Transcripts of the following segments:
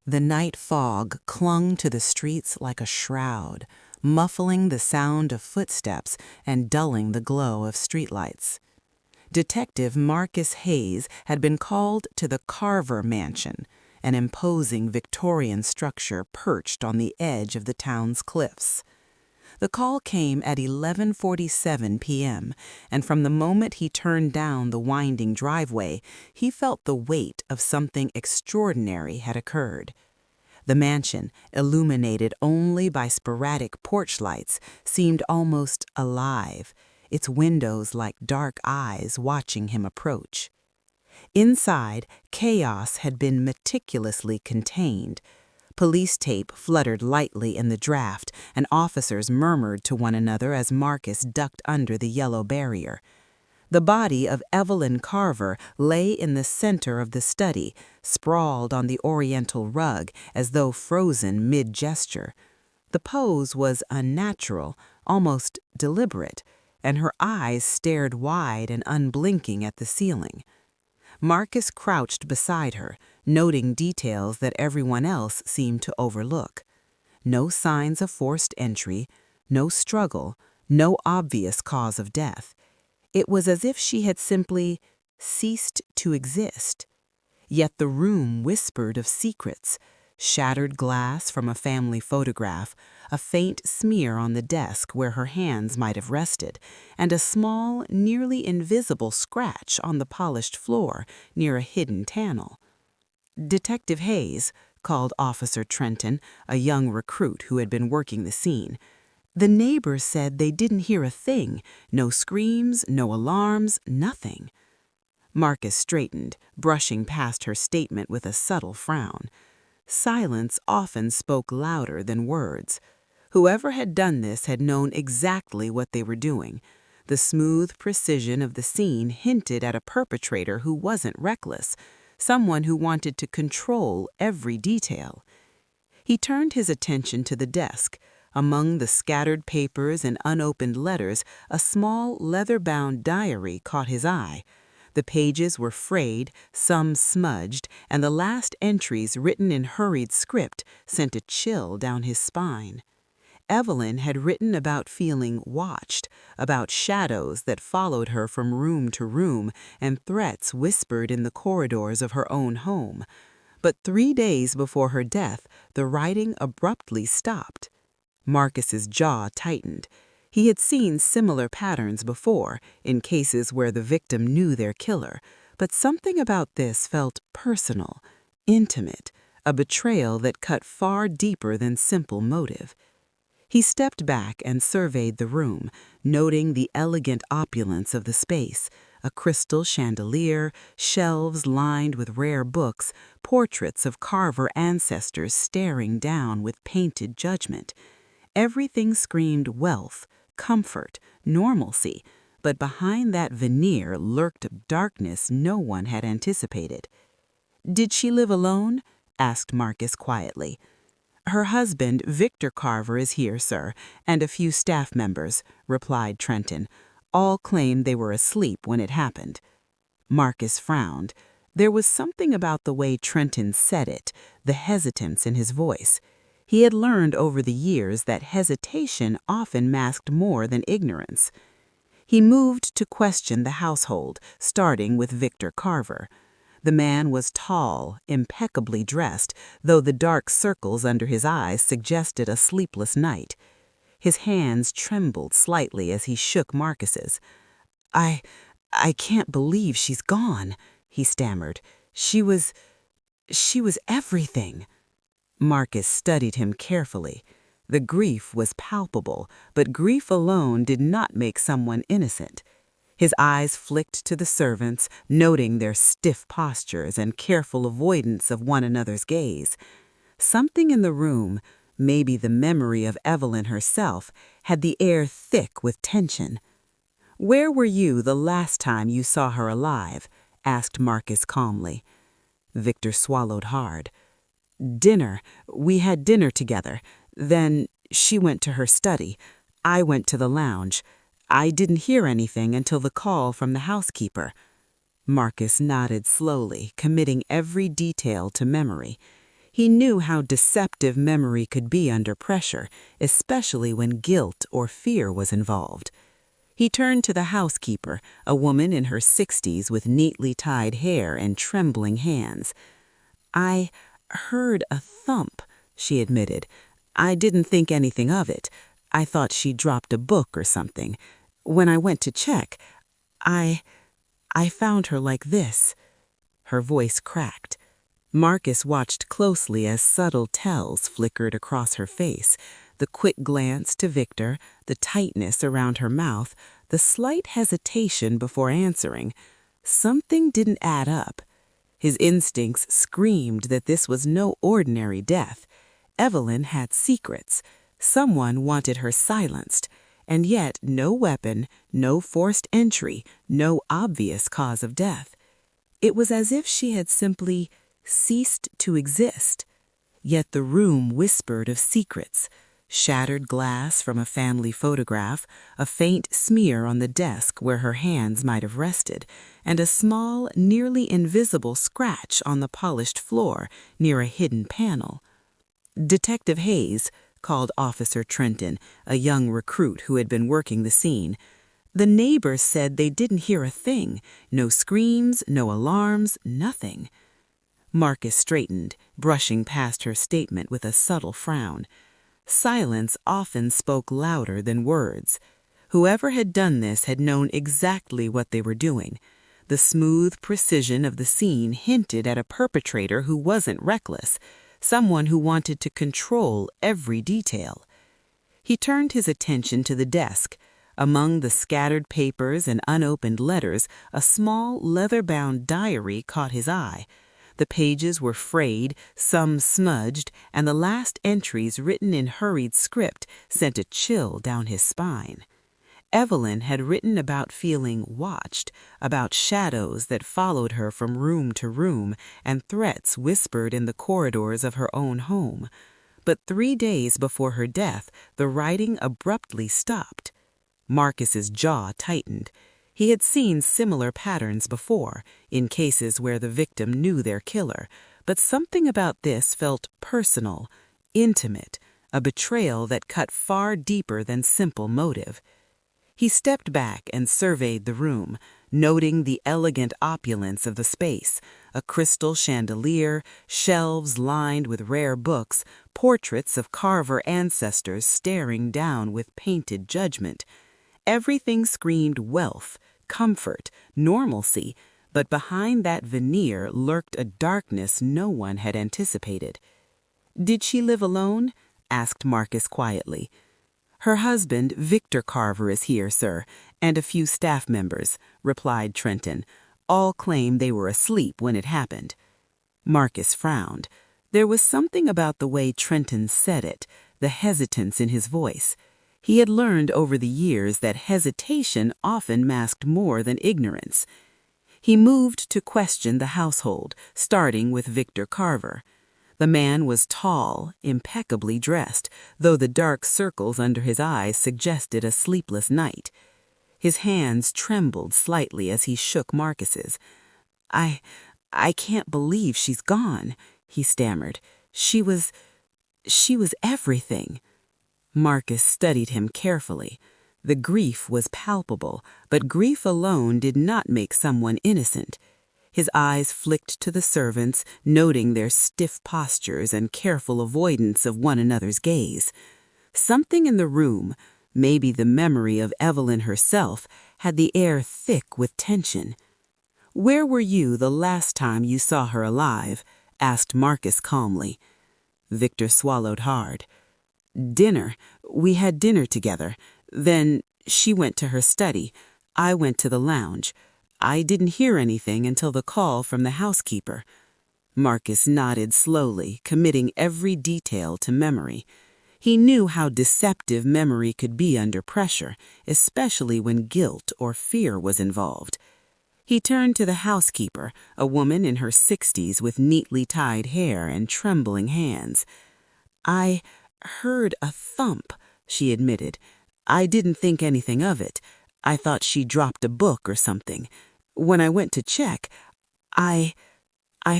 The night fog clung to the streets like a shroud, muffling the sound of footsteps and dulling the glow of streetlights. Detective Marcus Hayes had been called to the Carver Mansion, an imposing Victorian structure perched on the edge of the town's cliffs. The call came at 11:47 p.m., and from the moment he turned down the winding driveway, he felt the weight of something extraordinary had occurred. The mansion, illuminated only by sporadic porch lights, seemed almost alive, its windows like dark eyes watching him approach. Inside, chaos had been meticulously contained. Police tape fluttered lightly in the draft, and officers murmured to one another as Marcus ducked under the yellow barrier. The body of Evelyn Carver lay in the center of the study, sprawled on the oriental rug as though frozen mid-gesture. The pose was unnatural, almost deliberate, and her eyes stared wide and unblinking at the ceiling. Marcus crouched beside her, noting details that everyone else seemed to overlook. No signs of forced entry, no struggle, no obvious cause of death. It was as if she had simply ceased to exist. Yet the room whispered of secrets: shattered glass from a family photograph, a faint smear on the desk where her hands might have rested, and a small, nearly invisible scratch on the polished floor near a hidden panel. "Detective Hayes," called Officer Trenton, a young recruit who had been working the scene. "The neighbors said they didn't hear a thing, no screams, no alarms, nothing." Marcus straightened, brushing past her statement with a subtle frown. Silence often spoke louder than words. Whoever had done this had known exactly what they were doing. The smooth precision of the scene hinted at a perpetrator who wasn't reckless, someone who wanted to control every detail. He turned his attention to the desk. Among the scattered papers and unopened letters, a small leather-bound diary caught his eye. The pages were frayed, some smudged, and the last entries, written in hurried script, sent a chill down his spine. Evelyn had written about feeling watched, about shadows that followed her from room to room, and threats whispered in the corridors of her own home. But 3 days before her death, the writing abruptly stopped. Marcus's jaw tightened. He had seen similar patterns before, in cases where the victim knew their killer, but something about this felt personal, intimate, a betrayal that cut far deeper than simple motive. He stepped back and surveyed the room, noting the elegant opulence of the space: a crystal chandelier, shelves lined with rare books, portraits of Carver ancestors staring down with painted judgment. Everything screamed wealth, comfort, normalcy, but behind that veneer lurked darkness no one had anticipated. "Did she live alone?" asked Marcus quietly. "Her husband, Victor Carver, is here, sir, and a few staff members," replied Trenton. "All claimed they were asleep when it happened." Marcus frowned. There was something about the way Trenton said it, the hesitance in his voice. He had learned over the years that hesitation often masked more than ignorance. He moved to question the household, starting with Victor Carver. The man was tall, impeccably dressed, though the dark circles under his eyes suggested a sleepless night. His hands trembled slightly as he shook Marcus's. I can't believe she's gone," he stammered. She was everything." Marcus studied him carefully. The grief was palpable, but grief alone did not make someone innocent. His eyes flicked to the servants, noting their stiff postures and careful avoidance of one another's gaze. Something in the room, maybe the memory of Evelyn herself, had the air thick with tension. "Where were you the last time you saw her alive?" asked Marcus calmly. Victor swallowed hard. "Dinner. We had dinner together. Then she went to her study. I went to the lounge. I didn't hear anything until the call from the housekeeper." Marcus nodded slowly, committing every detail to memory. He knew how deceptive memory could be under pressure, especially when guilt or fear was involved. He turned to the housekeeper, a woman in her 60s with neatly tied hair and trembling hands. "I heard a thump," she admitted. "I didn't think anything of it. I thought she dropped a book or something. When I went to check, I found her like this." Her voice cracked. Marcus watched closely as subtle tells flickered across her face, the quick glance to Victor, the tightness around her mouth, the slight hesitation before answering. Something didn't add up. His instincts screamed that this was no ordinary death. Evelyn had secrets. Someone wanted her silenced, and yet no weapon, no forced entry, no obvious cause of death. It was as if she had simply ceased to exist. Yet the room whispered of secrets: shattered glass from a family photograph, a faint smear on the desk where her hands might have rested, and a small, nearly invisible scratch on the polished floor near a hidden panel. "Detective Hayes," called Officer Trenton, a young recruit who had been working the scene. "The neighbors said they didn't hear a thing. No screams, no alarms, nothing." Marcus straightened, brushing past her statement with a subtle frown. Silence often spoke louder than words. Whoever had done this had known exactly what they were doing. The smooth precision of the scene hinted at a perpetrator who wasn't reckless, someone who wanted to control every detail. He turned his attention to the desk. Among the scattered papers and unopened letters, a small leather-bound diary caught his eye. The pages were frayed, some smudged, and the last entries written in hurried script sent a chill down his spine. Evelyn had written about feeling watched, about shadows that followed her from room to room, and threats whispered in the corridors of her own home. But 3 days before her death, the writing abruptly stopped. Marcus's jaw tightened. He had seen similar patterns before, in cases where the victim knew their killer, but something about this felt personal, intimate, a betrayal that cut far deeper than simple motive. He stepped back and surveyed the room, noting the elegant opulence of the space: a crystal chandelier, shelves lined with rare books, portraits of Carver ancestors staring down with painted judgment. Everything screamed wealth, comfort, normalcy, but behind that veneer lurked a darkness no one had anticipated. "Did she live alone?" asked Marcus quietly. "Her husband, Victor Carver, is here, sir, and a few staff members," replied Trenton. "All claim they were asleep when it happened." Marcus frowned. There was something about the way Trenton said it, the hesitance in his voice. He had learned over the years that hesitation often masked more than ignorance. He moved to question the household, starting with Victor Carver. The man was tall, impeccably dressed, though the dark circles under his eyes suggested a sleepless night. His hands trembled slightly as he shook Marcus's. I can't believe she's gone," he stammered. She was everything." Marcus studied him carefully. The grief was palpable, but grief alone did not make someone innocent. His eyes flicked to the servants, noting their stiff postures and careful avoidance of one another's gaze. Something in the room, maybe the memory of Evelyn herself, had the air thick with tension. "Where were you the last time you saw her alive?" asked Marcus calmly. Victor swallowed hard. "Dinner. We had dinner together. Then she went to her study. I went to the lounge. I didn't hear anything until the call from the housekeeper." Marcus nodded slowly, committing every detail to memory. He knew how deceptive memory could be under pressure, especially when guilt or fear was involved. He turned to the housekeeper, a woman in her 60s with neatly tied hair and trembling hands. "I heard a thump," she admitted. "I didn't think anything of it. I thought she dropped a book or something. When I went to check, I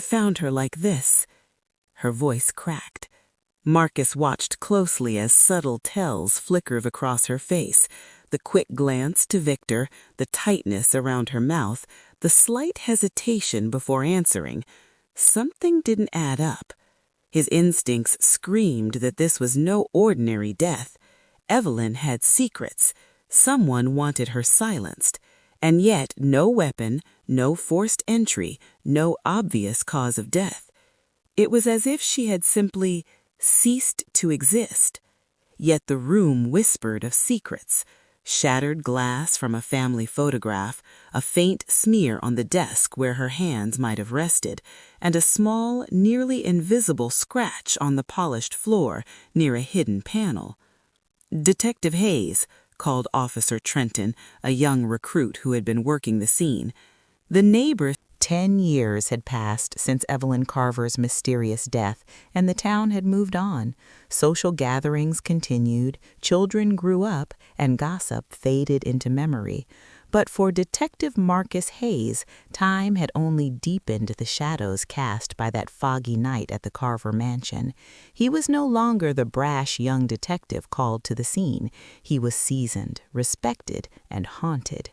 found her like this." Her voice cracked. Marcus watched closely as subtle tells flickered across her face, the quick glance to Victor, the tightness around her mouth, the slight hesitation before answering. Something didn't add up. His instincts screamed that this was no ordinary death. Evelyn had secrets. Someone wanted her silenced. And yet no weapon, no forced entry, no obvious cause of death. It was as if she had simply ceased to exist. Yet the room whispered of secrets. Shattered glass from a family photograph, a faint smear on the desk where her hands might have rested, and a small, nearly invisible scratch on the polished floor near a hidden panel. "Detective Hayes," called Officer Trenton, a young recruit who had been working the scene. The neighbor. 10 years had passed since Evelyn Carver's mysterious death, and the town had moved on. Social gatherings continued, children grew up, and gossip faded into memory. But for Detective Marcus Hayes, time had only deepened the shadows cast by that foggy night at the Carver mansion. He was no longer the brash young detective called to the scene. He was seasoned, respected, and haunted.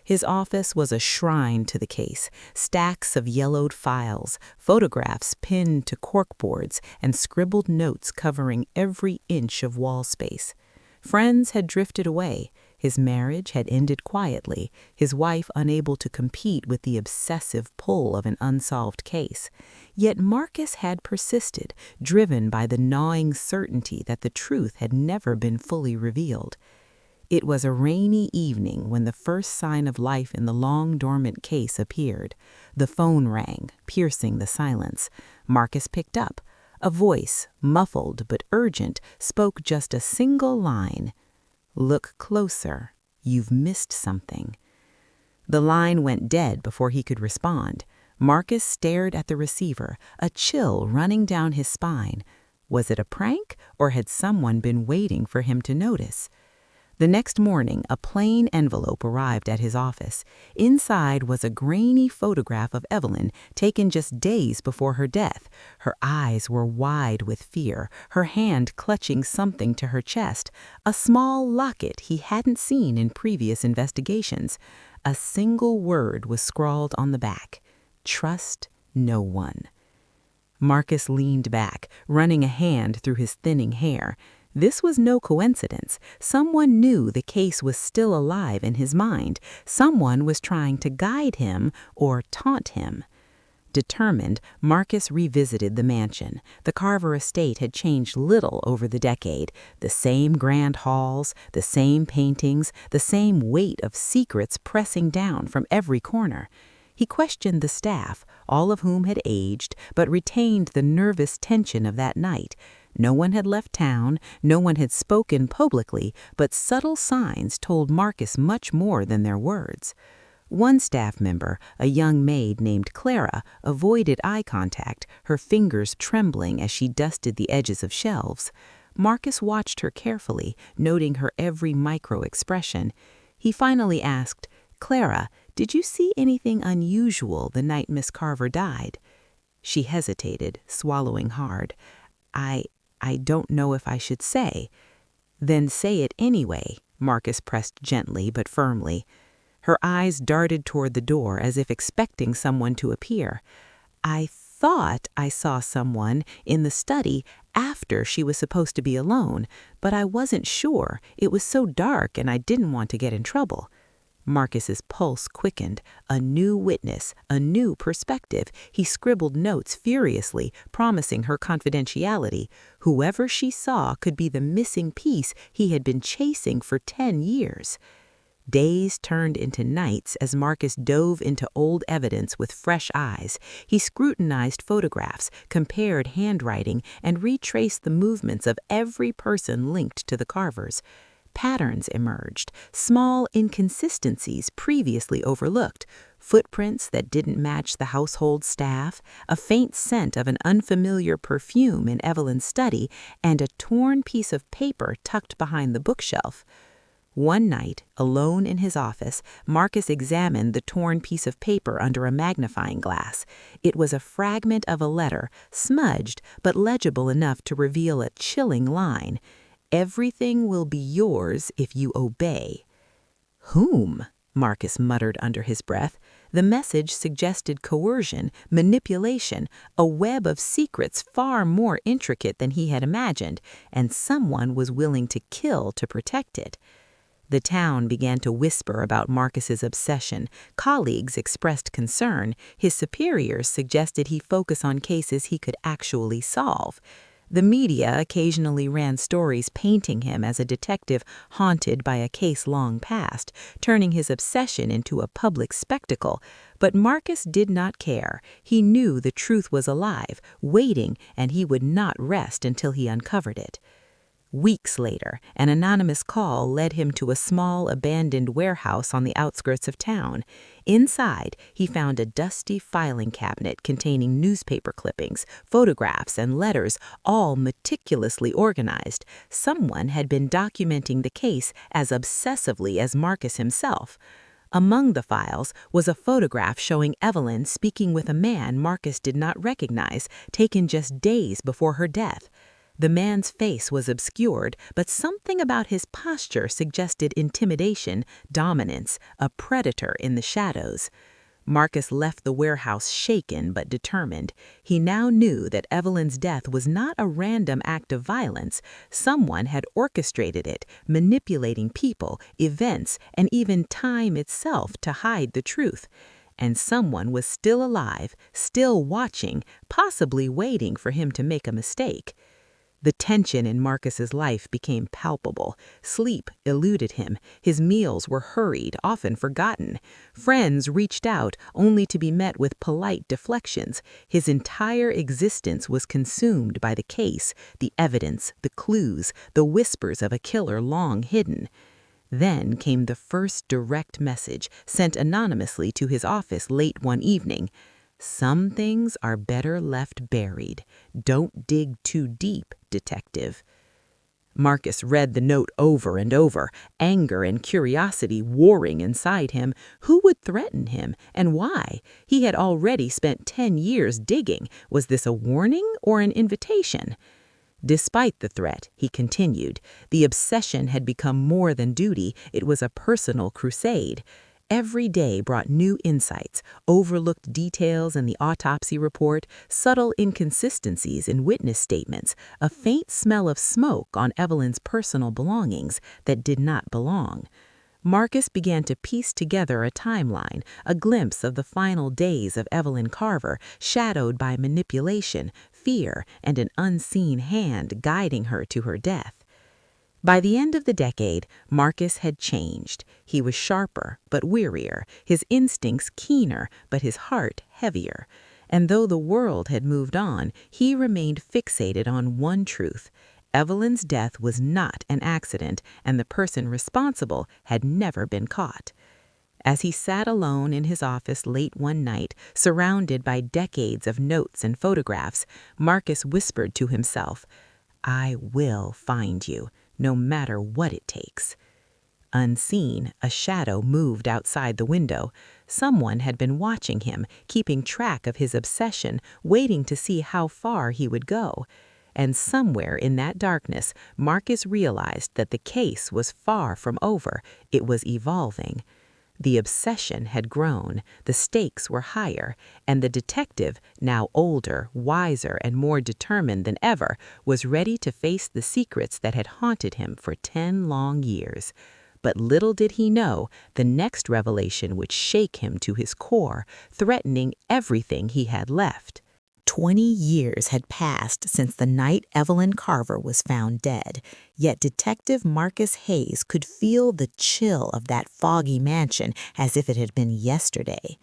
His office was a shrine to the case, stacks of yellowed files, photographs pinned to corkboards, and scribbled notes covering every inch of wall space. Friends had drifted away. His marriage had ended quietly, his wife unable to compete with the obsessive pull of an unsolved case. Yet Marcus had persisted, driven by the gnawing certainty that the truth had never been fully revealed. It was a rainy evening when the first sign of life in the long-dormant case appeared. The phone rang, piercing the silence. Marcus picked up. A voice, muffled but urgent, spoke just a single line. "Look closer. You've missed something." The line went dead before he could respond. Marcus stared at the receiver, a chill running down his spine. Was it a prank, or had someone been waiting for him to notice? The next morning, a plain envelope arrived at his office. Inside was a grainy photograph of Evelyn, taken just days before her death. Her eyes were wide with fear, her hand clutching something to her chest, a small locket he hadn't seen in previous investigations. A single word was scrawled on the back: "Trust no one." Marcus leaned back, running a hand through his thinning hair. This was no coincidence. Someone knew the case was still alive in his mind. Someone was trying to guide him or taunt him. Determined, Marcus revisited the mansion. The Carver estate had changed little over the decade. The same grand halls, the same paintings, the same weight of secrets pressing down from every corner. He questioned the staff, all of whom had aged, but retained the nervous tension of that night. No one had left town, no one had spoken publicly, but subtle signs told Marcus much more than their words. One staff member, a young maid named Clara, avoided eye contact, her fingers trembling as she dusted the edges of shelves. Marcus watched her carefully, noting her every micro-expression. He finally asked, "Clara, did you see anything unusual the night Miss Carver died?" She hesitated, swallowing hard. I don't know if I should say." "Then say it anyway," Marcus pressed gently but firmly. Her eyes darted toward the door as if expecting someone to appear. "I thought I saw someone in the study after she was supposed to be alone, but I wasn't sure. It was so dark and I didn't want to get in trouble." Marcus's pulse quickened. A new witness, a new perspective. He scribbled notes furiously, promising her confidentiality. Whoever she saw could be the missing piece he had been chasing for 10 years. Days turned into nights as Marcus dove into old evidence with fresh eyes. He scrutinized photographs, compared handwriting, and retraced the movements of every person linked to the Carvers. Patterns emerged, small inconsistencies previously overlooked, footprints that didn't match the household staff, a faint scent of an unfamiliar perfume in Evelyn's study, and a torn piece of paper tucked behind the bookshelf. One night, alone in his office, Marcus examined the torn piece of paper under a magnifying glass. It was a fragment of a letter, smudged but legible enough to reveal a chilling line. "Everything will be yours if you obey." "Whom?" Marcus muttered under his breath. The message suggested coercion, manipulation, a web of secrets far more intricate than he had imagined, and someone was willing to kill to protect it. The town began to whisper about Marcus's obsession. Colleagues expressed concern. His superiors suggested he focus on cases he could actually solve. The media occasionally ran stories painting him as a detective haunted by a case long past, turning his obsession into a public spectacle. But Marcus did not care. He knew the truth was alive, waiting, and he would not rest until he uncovered it. Weeks later, an anonymous call led him to a small, abandoned warehouse on the outskirts of town. Inside, he found a dusty filing cabinet containing newspaper clippings, photographs, and letters, all meticulously organized. Someone had been documenting the case as obsessively as Marcus himself. Among the files was a photograph showing Evelyn speaking with a man Marcus did not recognize, taken just days before her death. The man's face was obscured, but something about his posture suggested intimidation, dominance, a predator in the shadows. Marcus left the warehouse shaken but determined. He now knew that Evelyn's death was not a random act of violence. Someone had orchestrated it, manipulating people, events, and even time itself to hide the truth. And someone was still alive, still watching, possibly waiting for him to make a mistake. The tension in Marcus's life became palpable. Sleep eluded him. His meals were hurried, often forgotten. Friends reached out, only to be met with polite deflections. His entire existence was consumed by the case, the evidence, the clues, the whispers of a killer long hidden. Then came the first direct message, sent anonymously to his office late one evening. "Some things are better left buried. Don't dig too deep, detective." Marcus read the note over and over, anger and curiosity warring inside him. Who would threaten him, and why? He had already spent 10 years digging. Was this a warning or an invitation? Despite the threat, he continued. The obsession had become more than duty. It was a personal crusade. Every day brought new insights, overlooked details in the autopsy report, subtle inconsistencies in witness statements, a faint smell of smoke on Evelyn's personal belongings that did not belong. Marcus began to piece together a timeline, a glimpse of the final days of Evelyn Carver, shadowed by manipulation, fear, and an unseen hand guiding her to her death. By the end of the decade, Marcus had changed. He was sharper but wearier, his instincts keener but his heart heavier. And though the world had moved on, he remained fixated on one truth. Evelyn's death was not an accident, and the person responsible had never been caught. As he sat alone in his office late one night, surrounded by decades of notes and photographs, Marcus whispered to himself, "I will find you, no matter what it takes." Unseen, a shadow moved outside the window. Someone had been watching him, keeping track of his obsession, waiting to see how far he would go. And somewhere in that darkness, Marcus realized that the case was far from over. It was evolving. The obsession had grown, the stakes were higher, and the detective, now older, wiser, and more determined than ever, was ready to face the secrets that had haunted him for 10 long years. But little did he know, the next revelation would shake him to his core, threatening everything he had left. 20 years had passed since the night Evelyn Carver was found dead, yet Detective Marcus Hayes could feel the chill of that foggy mansion as if it had been yesterday.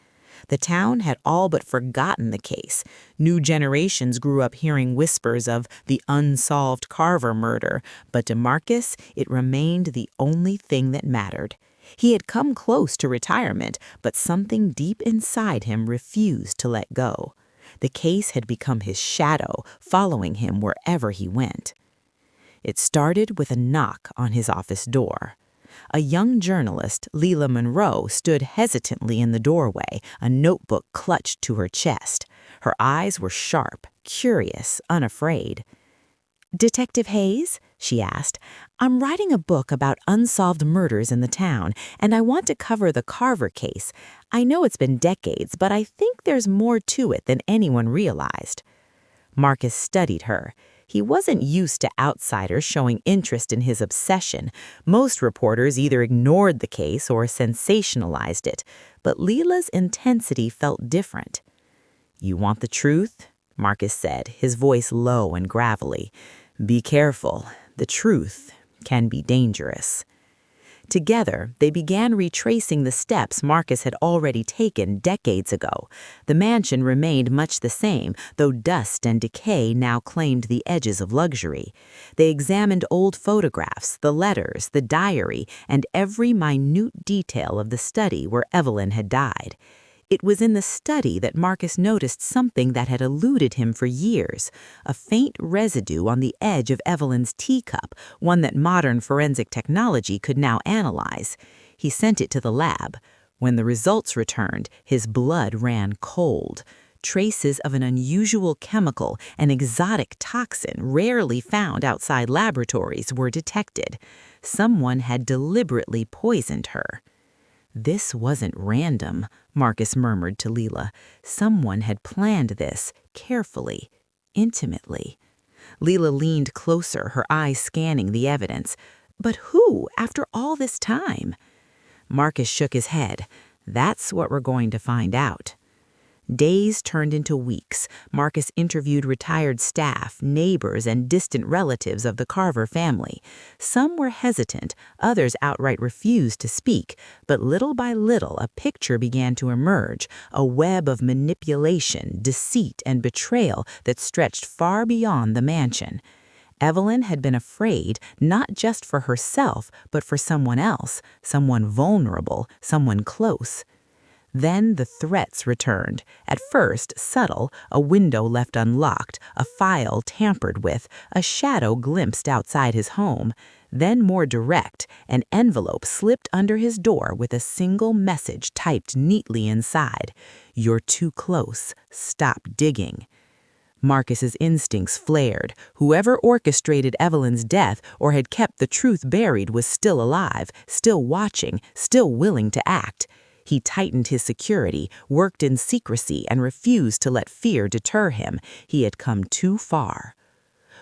The town had all but forgotten the case. New generations grew up hearing whispers of the unsolved Carver murder, but to Marcus, it remained the only thing that mattered. He had come close to retirement, but something deep inside him refused to let go. The case had become his shadow, following him wherever he went. It started with a knock on his office door. A young journalist, Leila Monroe, stood hesitantly in the doorway, a notebook clutched to her chest. Her eyes were sharp, curious, unafraid. "Detective Hayes?" she asked. "I'm writing a book about unsolved murders in the town, and I want to cover the Carver case. I know it's been decades, but I think there's more to it than anyone realized." Marcus studied her. He wasn't used to outsiders showing interest in his obsession. Most reporters either ignored the case or sensationalized it, but Leila's intensity felt different. "You want the truth?" Marcus said, his voice low and gravelly. "Be careful. The truth can be dangerous." Together, they began retracing the steps Marcus had already taken decades ago. The mansion remained much the same, though dust and decay now claimed the edges of luxury. They examined old photographs, the letters, the diary, and every minute detail of the study where Evelyn had died. It was in the study that Marcus noticed something that had eluded him for years, a faint residue on the edge of Evelyn's teacup, one that modern forensic technology could now analyze. He sent it to the lab. When the results returned, his blood ran cold. Traces of an unusual chemical, an exotic toxin rarely found outside laboratories, were detected. Someone had deliberately poisoned her. "This wasn't random," Marcus murmured to Leila. "Someone had planned this, carefully, intimately." Leila leaned closer, her eyes scanning the evidence. "But who, after all this time?" Marcus shook his head. "That's what we're going to find out." Days turned into weeks. Marcus interviewed retired staff, neighbors, and distant relatives of the Carver family. Some were hesitant, others outright refused to speak, but little by little a picture began to emerge, a web of manipulation, deceit, and betrayal that stretched far beyond the mansion. Evelyn had been afraid not just for herself, but for someone else, someone vulnerable, someone close. Then the threats returned. At first, subtle, a window left unlocked, a file tampered with, a shadow glimpsed outside his home. Then more direct, an envelope slipped under his door with a single message typed neatly inside. "You're too close. Stop digging." Marcus's instincts flared. Whoever orchestrated Evelyn's death or had kept the truth buried was still alive, still watching, still willing to act. He tightened his security, worked in secrecy, and refused to let fear deter him. He had come too far.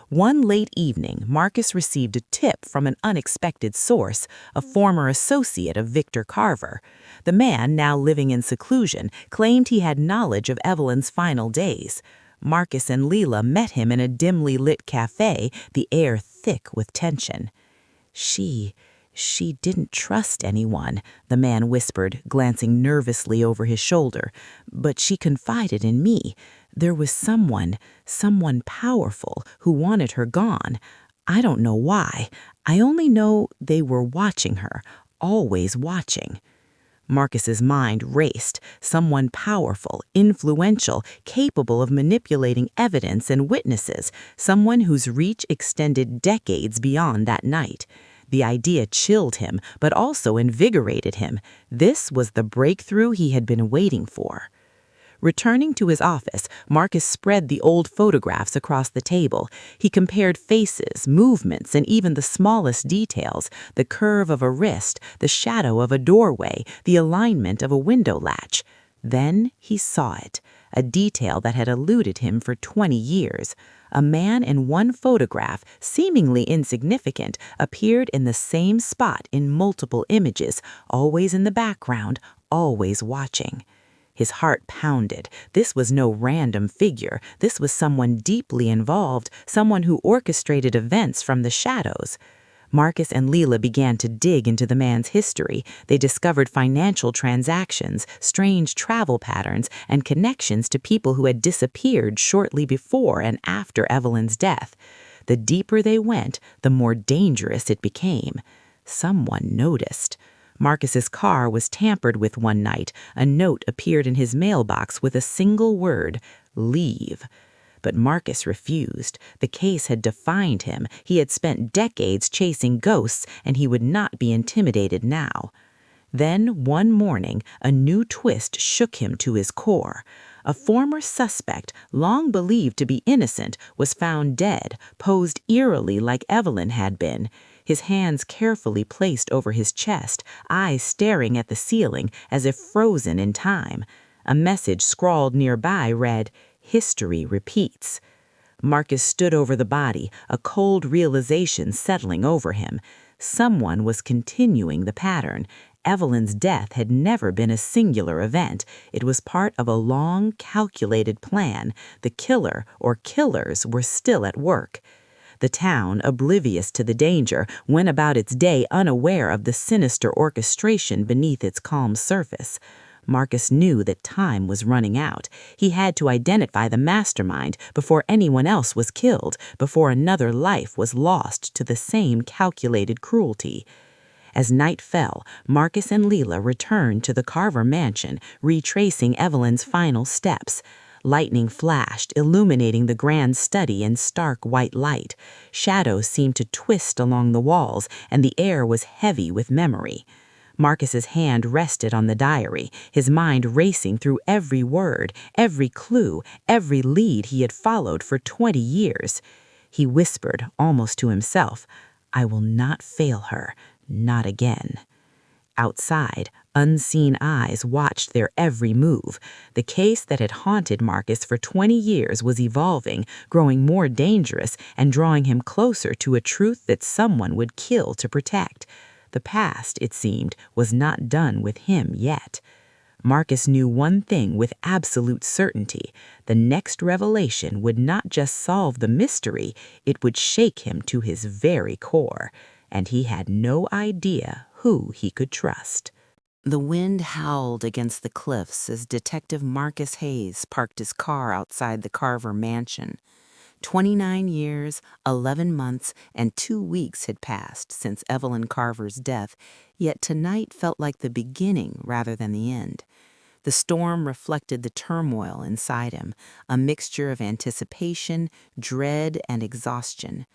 One late evening, Marcus received a tip from an unexpected source, a former associate of Victor Carver. The man, now living in seclusion, claimed he had knowledge of Evelyn's final days. Marcus and Leila met him in a dimly lit cafe, the air thick with tension. She didn't trust anyone," the man whispered, glancing nervously over his shoulder. "But she confided in me. There was someone powerful who wanted her gone. I don't know why. I only know they were watching her, always watching." Marcus's mind raced. Someone powerful, influential, capable of manipulating evidence and witnesses, someone whose reach extended decades beyond that night. The idea chilled him, but also invigorated him. This was the breakthrough he had been waiting for. Returning to his office, Marcus spread the old photographs across the table. He compared faces, movements, and even the smallest details, the curve of a wrist, the shadow of a doorway, the alignment of a window latch. Then he saw it, a detail that had eluded him for 20 years. A man in one photograph, seemingly insignificant, appeared in the same spot in multiple images, always in the background, always watching. His heart pounded. This was no random figure. This was someone deeply involved, someone who orchestrated events from the shadows. Marcus and Leila began to dig into the man's history. They discovered financial transactions, strange travel patterns, and connections to people who had disappeared shortly before and after Evelyn's death. The deeper they went, the more dangerous it became. Someone noticed. Marcus's car was tampered with one night. A note appeared in his mailbox with a single word: "Leave." But Marcus refused. The case had defined him. He had spent decades chasing ghosts, and he would not be intimidated now. Then, one morning, a new twist shook him to his core. A former suspect, long believed to be innocent, was found dead, posed eerily like Evelyn had been, his hands carefully placed over his chest, eyes staring at the ceiling as if frozen in time. A message scrawled nearby read, "History repeats." Marcus stood over the body, a cold realization settling over him. Someone was continuing the pattern. Evelyn's death had never been a singular event. It was part of a long, calculated plan. The killer or killers were still at work. The town, oblivious to the danger, went about its day unaware of the sinister orchestration beneath its calm surface. Marcus knew that time was running out. He had to identify the mastermind before anyone else was killed, before another life was lost to the same calculated cruelty. As night fell, Marcus and Leela returned to the Carver mansion, retracing Evelyn's final steps. Lightning flashed, illuminating the grand study in stark white light. Shadows seemed to twist along the walls, and the air was heavy with memory. Marcus's hand rested on the diary, his mind racing through every word, every clue, every lead he had followed for 20 years. He whispered, almost to himself, "I will not fail her, not again." Outside, unseen eyes watched their every move. The case that had haunted Marcus for 20 years was evolving, growing more dangerous, and drawing him closer to a truth that someone would kill to protect. The past, it seemed, was not done with him yet. Marcus knew one thing with absolute certainty. The next revelation would not just solve the mystery, it would shake him to his very core. And he had no idea who he could trust. The wind howled against the cliffs as Detective Marcus Hayes parked his car outside the Carver mansion. 29 years, 11 months, and 2 weeks had passed since Evelyn Carver's death, yet tonight felt like the beginning rather than the end. The storm reflected the turmoil inside him, a mixture of anticipation, dread, and exhaustion.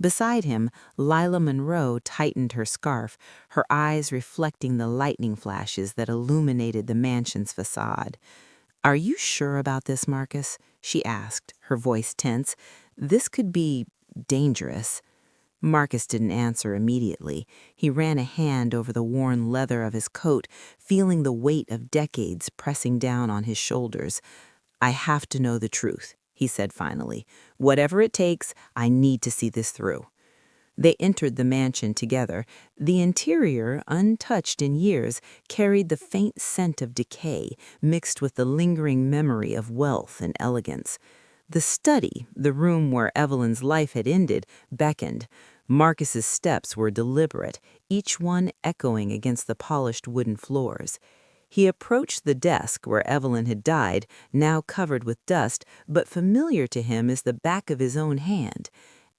Beside him, Lila Monroe tightened her scarf, her eyes reflecting the lightning flashes that illuminated the mansion's facade. "Are you sure about this, Marcus?" she asked, her voice tense. "This could be dangerous." Marcus didn't answer immediately. He ran a hand over the worn leather of his coat, feeling the weight of decades pressing down on his shoulders. "I have to know the truth," he said finally. "Whatever it takes, I need to see this through." They entered the mansion together. The interior, untouched in years, carried the faint scent of decay, mixed with the lingering memory of wealth and elegance. The study, the room where Evelyn's life had ended, beckoned. Marcus's steps were deliberate, each one echoing against the polished wooden floors. He approached the desk where Evelyn had died, now covered with dust, but familiar to him as the back of his own hand.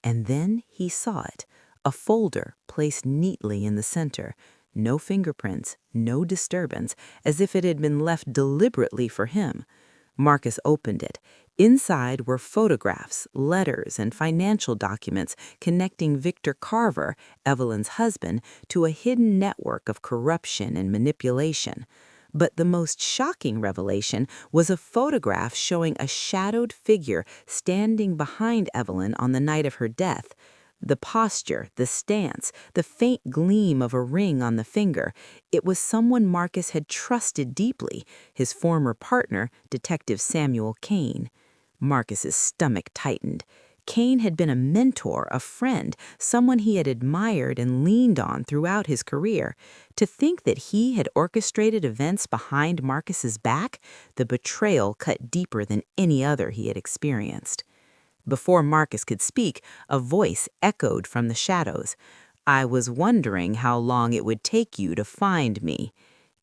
And then he saw it, a folder placed neatly in the center. No fingerprints, no disturbance, as if it had been left deliberately for him. Marcus opened it. Inside were photographs, letters, and financial documents connecting Victor Carver, Evelyn's husband, to a hidden network of corruption and manipulation. But the most shocking revelation was a photograph showing a shadowed figure standing behind Evelyn on the night of her death. The posture, the stance, the faint gleam of a ring on the finger. It was someone Marcus had trusted deeply, his former partner, Detective Samuel Kane. Marcus's stomach tightened. Kane had been a mentor, a friend, someone he had admired and leaned on throughout his career. To think that he had orchestrated events behind Marcus's back, the betrayal cut deeper than any other he had experienced. Before Marcus could speak, a voice echoed from the shadows. "I was wondering how long it would take you to find me."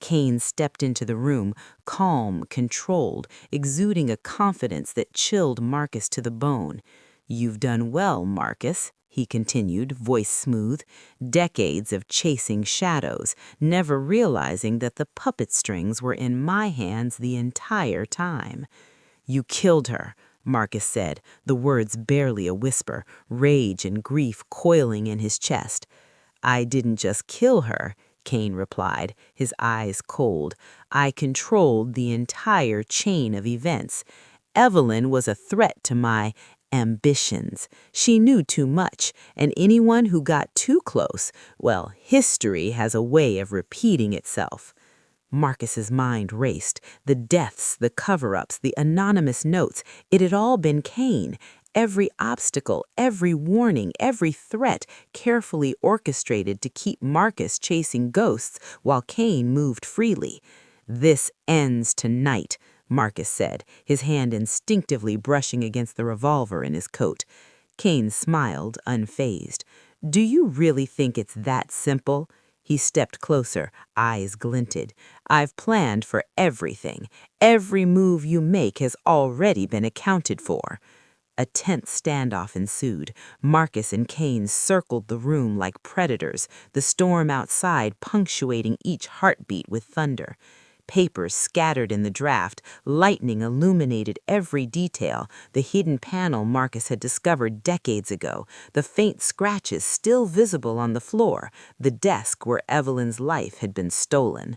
Kane stepped into the room, calm, controlled, exuding a confidence that chilled Marcus to the bone. "You've done well, Marcus," he continued, voice smooth. "Decades of chasing shadows, never realizing that the puppet strings were in my hands the entire time. You killed her." Marcus said, the words barely a whisper, rage and grief coiling in his chest. I didn't just kill her, Kane replied, his eyes cold. I controlled the entire chain of events. Evelyn was a threat to my ambitions. She knew too much, and anyone who got too close, well, history has a way of repeating itself. Marcus's mind raced. The deaths, the cover-ups, the anonymous notes, it had all been Kane. Every obstacle, every warning, every threat carefully orchestrated to keep Marcus chasing ghosts while Kane moved freely. This ends tonight, Marcus said, his hand instinctively brushing against the revolver in his coat. Kane smiled, unfazed. Do you really think it's that simple? He stepped closer, eyes glinted. I've planned for everything. Every move you make has already been accounted for. A tense standoff ensued. Marcus and Kane circled the room like predators, the storm outside punctuating each heartbeat with thunder. Papers scattered in the draft, lightning illuminated every detail, the hidden panel Marcus had discovered decades ago, the faint scratches still visible on the floor, the desk where Evelyn's life had been stolen.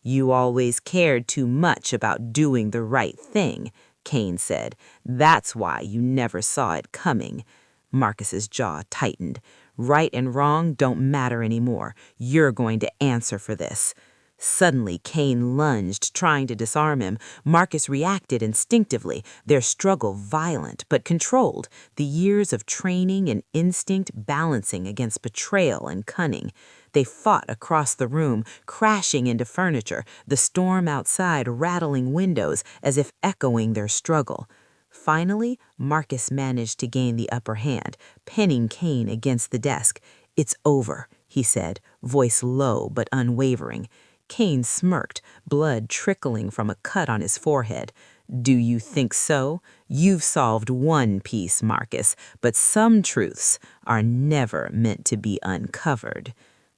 You always cared too much about doing the right thing, Kane said. That's why you never saw it coming. Marcus's jaw tightened. Right and wrong don't matter anymore. You're going to answer for this. Suddenly, Kane lunged, trying to disarm him. Marcus reacted instinctively, their struggle violent but controlled, the years of training and instinct balancing against betrayal and cunning. They fought across the room, crashing into furniture, the storm outside rattling windows as if echoing their struggle. Finally, Marcus managed to gain the upper hand, pinning Kane against the desk. It's over, he said, voice low but unwavering. Kane smirked, blood trickling from a cut on his forehead. Do you think so? You've solved one piece, Marcus, but some truths are never meant to be uncovered.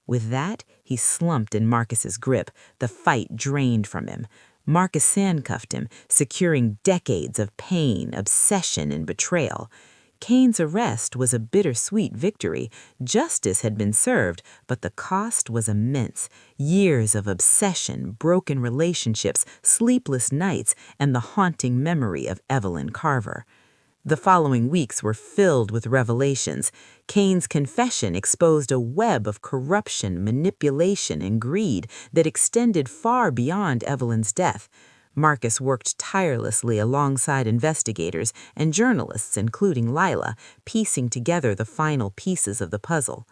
With that, he slumped in Marcus's grip, the fight drained from him. Marcus handcuffed him, securing decades of pain, obsession, and betrayal. Kane's arrest was a bittersweet victory. Justice had been served, but the cost was immense. Years of obsession, broken relationships, sleepless nights, and the haunting memory of Evelyn Carver. The following weeks were filled with revelations. Kane's confession exposed a web of corruption, manipulation, and greed that extended far beyond Evelyn's death. Marcus worked tirelessly alongside investigators and journalists, including Lila, piecing together the final pieces of the puzzle.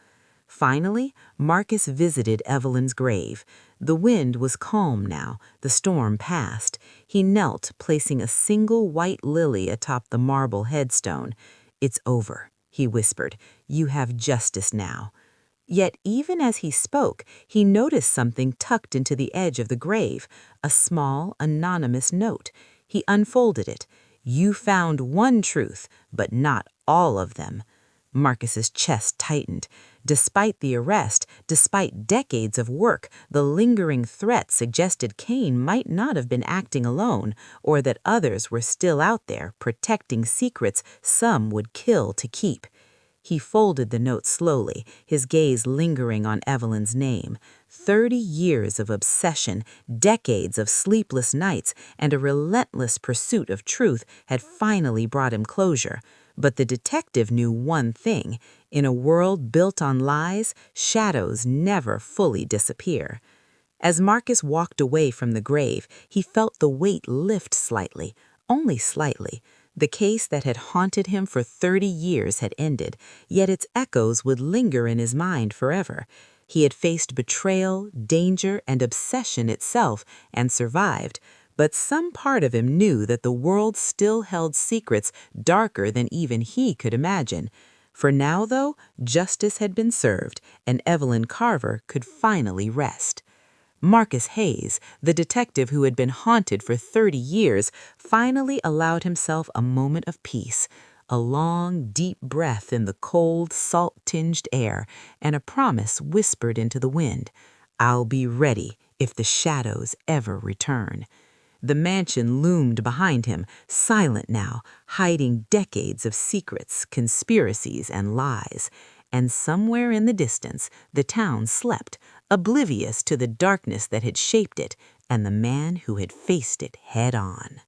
Finally, Marcus visited Evelyn's grave. The wind was calm now, the storm passed. He knelt, placing a single white lily atop the marble headstone. It's over, he whispered. You have justice now. Yet even as he spoke, he noticed something tucked into the edge of the grave, a small, anonymous note. He unfolded it. You found one truth, but not all of them. Marcus's chest tightened. Despite the arrest, despite decades of work, the lingering threat suggested Kane might not have been acting alone, or that others were still out there protecting secrets some would kill to keep. He folded the note slowly, his gaze lingering on Evelyn's name. 30 years of obsession, decades of sleepless nights, and a relentless pursuit of truth had finally brought him closure. But the detective knew one thing. In a world built on lies, shadows never fully disappear. As Marcus walked away from the grave, he felt the weight lift slightly, only slightly. The case that had haunted him for 30 years had ended, yet its echoes would linger in his mind forever. He had faced betrayal, danger, and obsession itself, and survived. But some part of him knew that the world still held secrets darker than even he could imagine. For now, though, justice had been served, and Evelyn Carver could finally rest. Marcus Hayes, the detective who had been haunted for 30 years, finally allowed himself a moment of peace, a long, deep breath in the cold, salt-tinged air, and a promise whispered into the wind. I'll be ready if the shadows ever return. The mansion loomed behind him, silent now, hiding decades of secrets, conspiracies, and lies. And somewhere in the distance, the town slept, oblivious to the darkness that had shaped it and the man who had faced it head on.